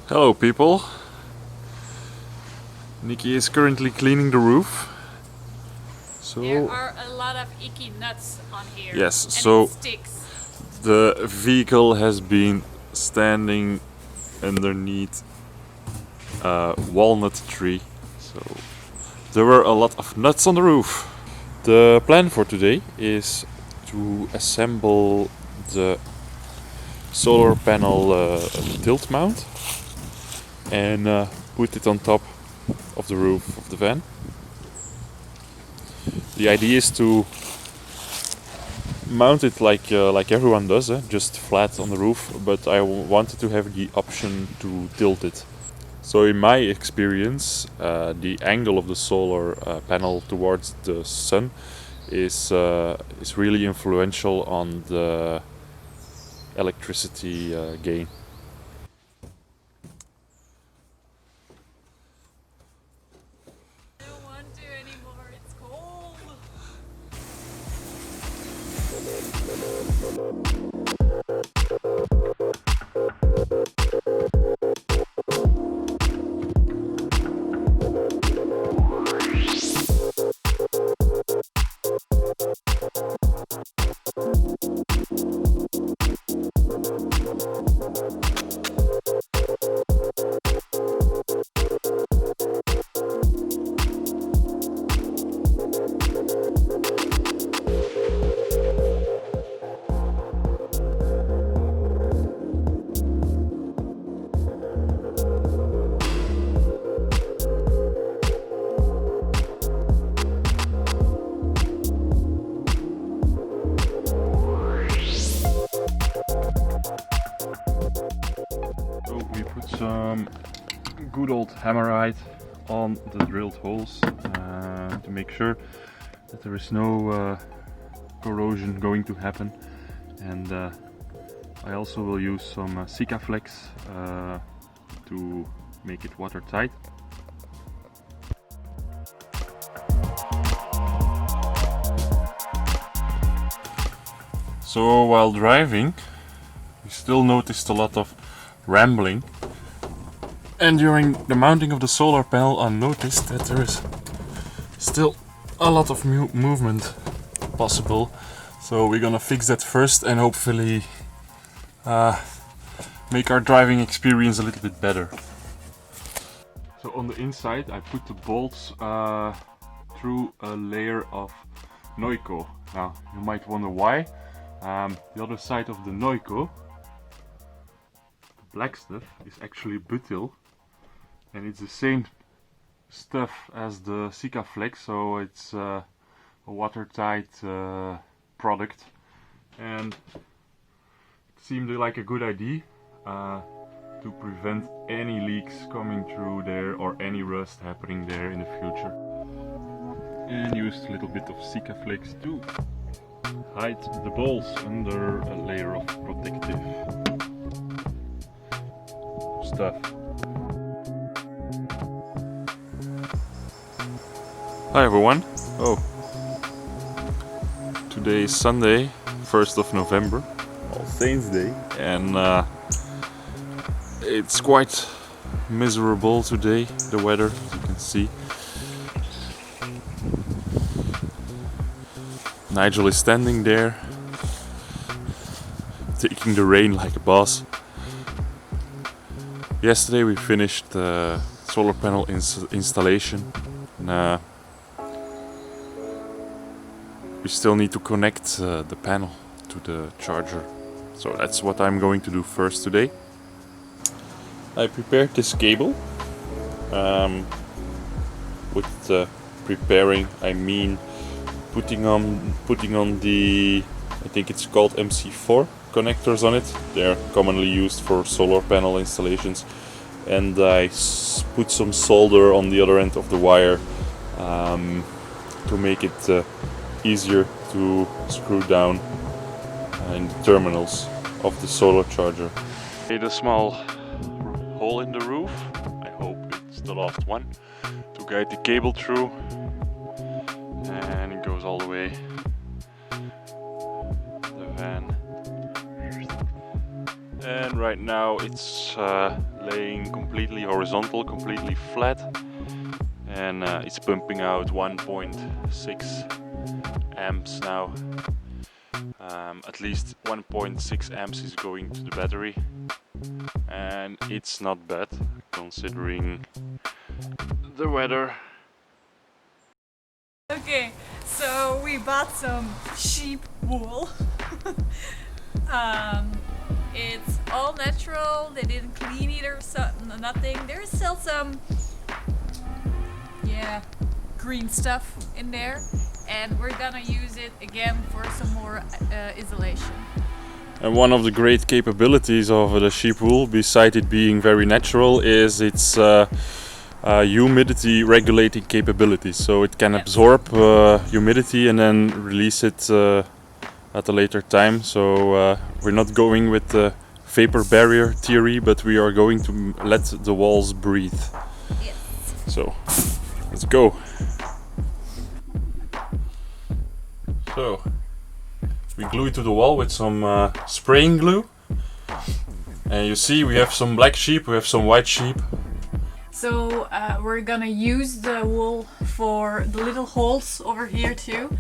Hello people, Nikki is currently cleaning the roof. So there are a lot of icky nuts on here. Yes, and so it sticks. The vehicle has been standing underneath a walnut tree, so there were a lot of nuts on the roof. The plan for today is to assemble the solar panel tilt mount and put it on top of the roof of the van. The idea is to mount it like everyone does, just flat on the roof, but I wanted to have the option to tilt it. So in my experience, the angle of the solar panel towards the sun is really influential on the electricity gain. I don't want to anymore, it's cold. So we put some good old hammerite on the drilled holes to make sure that there is no corrosion going to happen, and I also will use some Sikaflex to make it watertight. So while driving, we still noticed a lot of rambling, and during the mounting of the solar panel I noticed that there is still a lot of movement possible. So we're gonna fix that first and hopefully make our driving experience a little bit better. So on the inside I put the bolts through a layer of Noiko. Now you might wonder why. The other side of the Noiko, the black stuff, is actually butyl, and it's the same stuff as the Sikaflex, so it's a watertight product, and it seemed like a good idea to prevent any leaks coming through there or any rust happening there in the future. And used a little bit of Sikaflex to hide the balls under a layer of protective stuff. Hi everyone. Today is Sunday, 1st of November, All Saints Day, and it's quite miserable today, the weather, as you can see. Nigel is standing there, taking the rain like a boss. Yesterday we finished the solar panel installation, and we still need to connect the panel to the charger. So that's what I'm going to do first today. I prepared this cable. With preparing, I mean putting on the, I think it's called MC4 connectors on it. They're commonly used for solar panel installations, and I put some solder on the other end of the wire to make it easier to screw down in the terminals of the solar charger. Made a small hole in the roof, I hope it's the last one, to guide the cable through, and it goes all the way the van. And and right now it's laying completely horizontal, completely flat, and it's pumping out 1.6 amps now. At least 1.6 amps is going to the battery, and it's not bad considering the weather. Okay, so we bought some sheep wool. It's all natural, they didn't clean it or nothing. There's still some, yeah, green stuff in there, and we're gonna use it again for some more insulation. And one of the great capabilities of the sheep wool, beside it being very natural, is its humidity regulating capabilities. So it can absorb humidity and then release it at a later time. So we're not going with the vapor barrier theory, but we are going to let the walls breathe. Yes. So let's go. So we glue it to the wall with some spraying glue, and you see we have some black sheep, we have some white sheep. So we're gonna use the wool for the little holes over here too,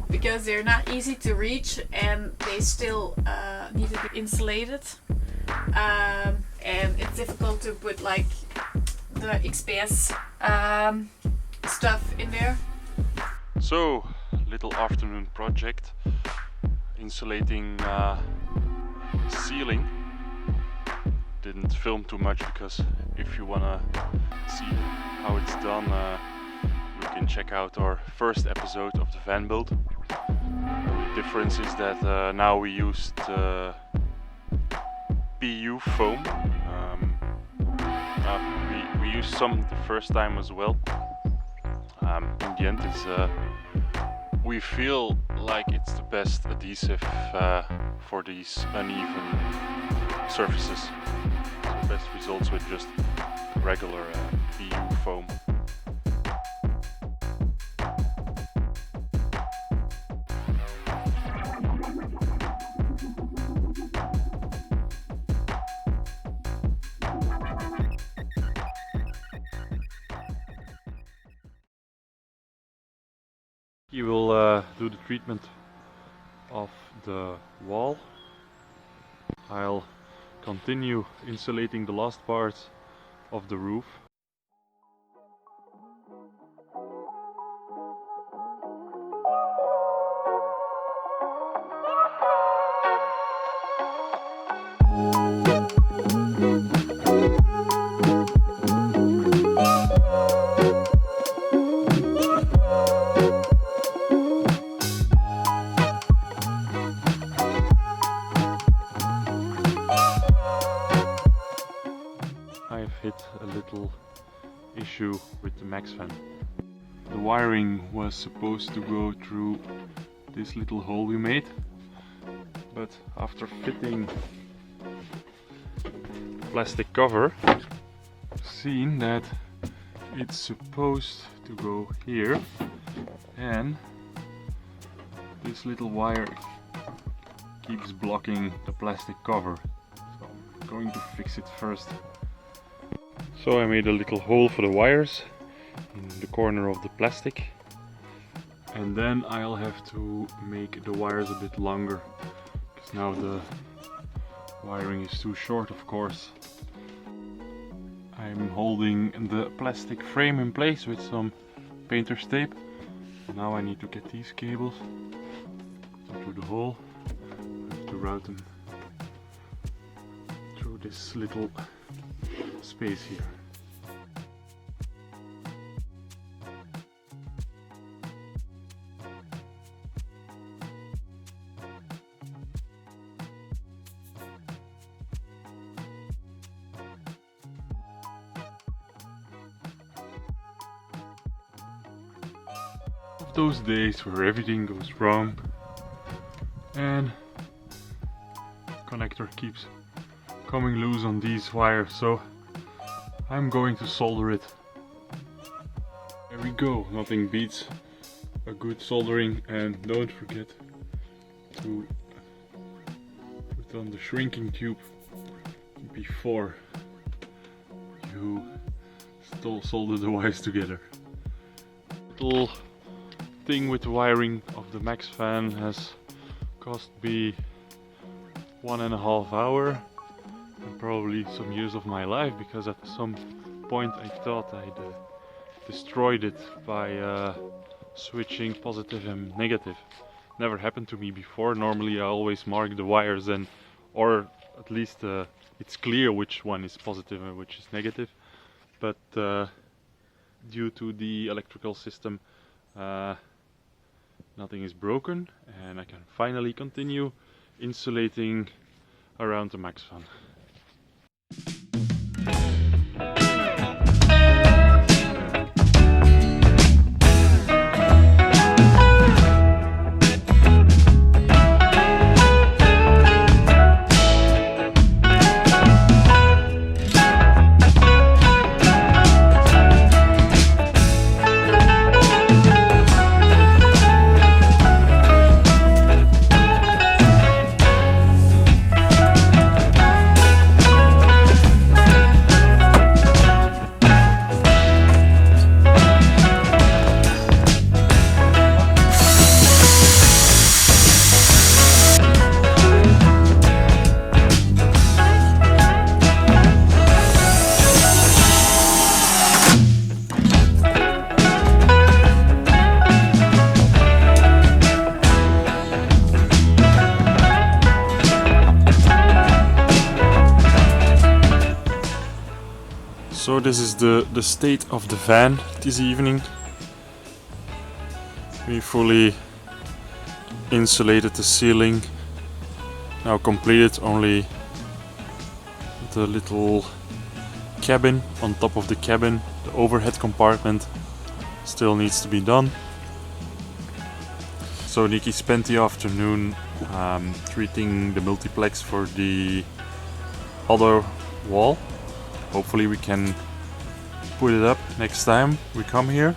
because they're not easy to reach and they still need to be insulated, and it's difficult to put like the XPS stuff in there. So, little afternoon project, insulating ceiling. Didn't film too much because if you wanna see how it's done, you can check out our first episode of the van build. The difference is that now we used PU foam. We used some the first time as well. In the end, we feel like it's the best adhesive for these uneven surfaces. The best results with just regular PU foam. He will do the treatment of the wall. I'll continue insulating the last part of the roof. I've hit a little issue with the Maxxfan. The wiring was supposed to go through this little hole we made, but after fitting the plastic cover, I've seen that it's supposed to go here, and this little wire keeps blocking the plastic cover. So I'm going to fix it first. So I made a little hole for the wires in the corner of the plastic, and then I'll have to make the wires a bit longer, because now the wiring is too short, of course. I'm holding the plastic frame in place with some painter's tape. Now I need to get these cables through the hole. I have to route them through this little space here. Of those days where everything goes wrong and connector keeps coming loose on these wires, so I'm going to solder it. There we go, nothing beats a good soldering, and don't forget to put on the shrinking tube before you solder the wires together. Little thing with the wiring of the Maxxfan has cost me 1.5 hours and probably some years of my life, because at some point I thought I'd destroyed it by switching positive and negative. Never happened to me before. Normally I always mark the wires, and or at least it's clear which one is positive and which is negative, but due to the electrical system nothing is broken, and I can finally continue insulating around the Maxxfan. So this is the state of the van this evening. We fully insulated the ceiling. Now completed, only the little cabin on top of the cabin, the overhead compartment, still needs to be done. So Nikki spent the afternoon treating the multiplex for the other wall. Hopefully we can put it up next time we come here.